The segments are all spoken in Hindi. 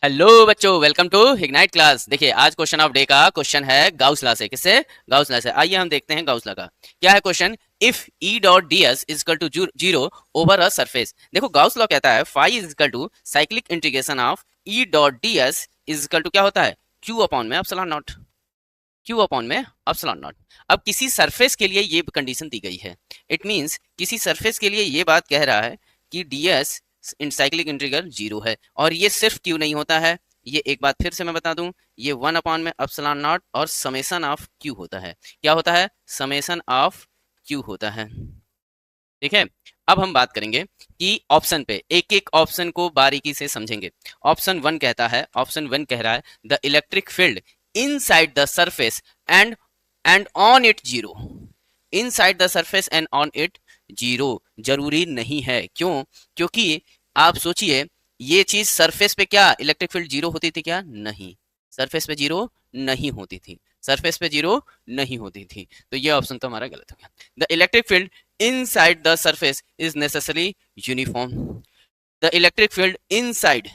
हेलो बच्चों, वेलकम टू इग्नाइट क्लास। देखिए, आज क्वेश्चन ऑफ डे का क्वेश्चन है गाउस लॉ से। किससे? गाउस लॉ से। आइए हम देखते हैं गाउस लॉ का क्या है question. If E dot D s is equal to zero over a surface. देखो, गाउस लॉ कहता है phi is equal to cyclic integration of E dot D s is equal to क्या होता है, क्यू अपॉन में एप्सिलॉन नॉट। क्यू अपॉन में एप्सिलॉन नॉट। अब किसी सरफेस के लिए ये कंडीशन दी गई है। इट मींस किसी सरफेस के लिए ये बात कह रहा है कि डीएस साइक्लिक इंटीग्रल जीरो है। और ये सिर्फ क्यू नहीं होता है, ये एक बात फिर से मैं बता दूं, ये वन अपॉन में एप्सिलॉन नॉट और समेसन ऑफ क्यू होता है। क्या होता है? समेसन ऑफ क्यू होता है। ठीक है। अब हम बात करेंगे कि ऑप्शन पे, एक एक ऑप्शन को बारीकी से समझेंगे। ऑप्शन वन कहता है, ऑप्शन वन कह रहा है the electric field inside the surface and on it zero. Inside the surface and on it zero जरूरी नहीं है। क्यों? क्योंकि आप सोचिए, ये चीज सरफेस पे क्या इलेक्ट्रिक फील्ड जीरो होती थी? क्या नहीं, सरफेस पे जीरो नहीं होती थी। सरफेस पे जीरो नहीं होती थी, तो ये ऑप्शन तो हमारा गलत हो गया। The electric field inside the surface is necessarily uniform. The electric field inside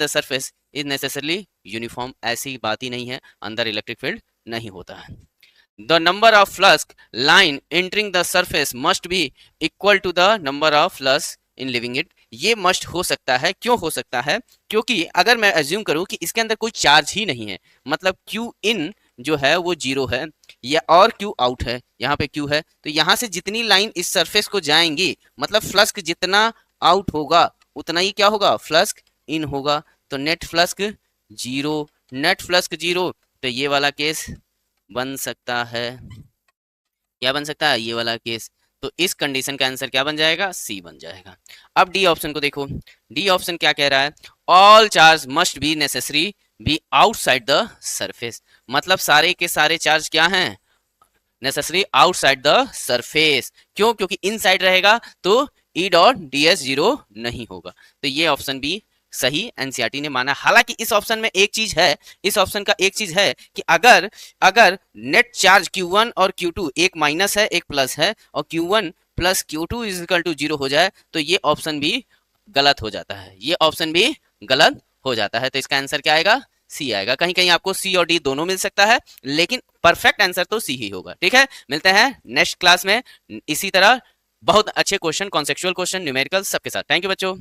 the surface is necessarily uniform. ऐसी बात ही नहीं है, अंदर इलेक्ट्रिक फील्ड नहीं होता है। The number of flux line entering the surface must be equal to the number of flux in leaving it. ये मस्ट हो सकता है। क्यों हो सकता है? क्योंकि अगर मैं एज्यूम करूं कि इसके अंदर कोई चार्ज ही नहीं है, मतलब क्यू इन जो है वो जीरो है या और क्यू आउट है, यहाँ पे क्यू है, तो यहाँ से जितनी लाइन इस सरफेस को जाएंगी, मतलब फ्लक्स जितना आउट होगा उतना ही क्या होगा, फ्लक्स इन होगा। तो net flux zero, net flux zero, तो ये वाला केस बन सकता है। क्या बन सकता है? ये वाला केस। तो इस कंडीशन का आंसर क्या बन जाएगा? सी बन जाएगा। अब डी ऑप्शन को देखो। डी ऑप्शन क्या कह रहा है? All charge must be necessary be outside the surface. मतलब सारे के सारे चार्ज क्या हैं? Necessary outside the surface. क्यों? क्योंकि इनसाइड रहेगा तो E dot D S zero नहीं होगा। तो ये ऑप्शन बी सही एनसीईआरटी ने माना। हालांकि इस ऑप्शन में एक चीज है, इस ऑप्शन का एक चीज है कि अगर अगर नेट चार्ज Q1 और Q2, एक माइनस है एक प्लस है, और Q1 plus Q2 is equal to zero हो जाए, तो ये ऑप्शन भी गलत हो जाता है। ये ऑप्शन भी गलत हो जाता है। तो इसका आंसर क्या आएगा? सी आएगा। कहीं कहीं आपको सी और डी दोनों मिल सकता है, लेकिन परफेक्ट आंसर तो सी ही होगा। ठीक है, मिलते हैं नेक्स्ट क्लास में इसी तरह बहुत अच्छे क्वेश्चन, कॉन्सेप्चुअल क्वेश्चन, न्यूमेरिकल सबके साथ। थैंक यू बच्चों।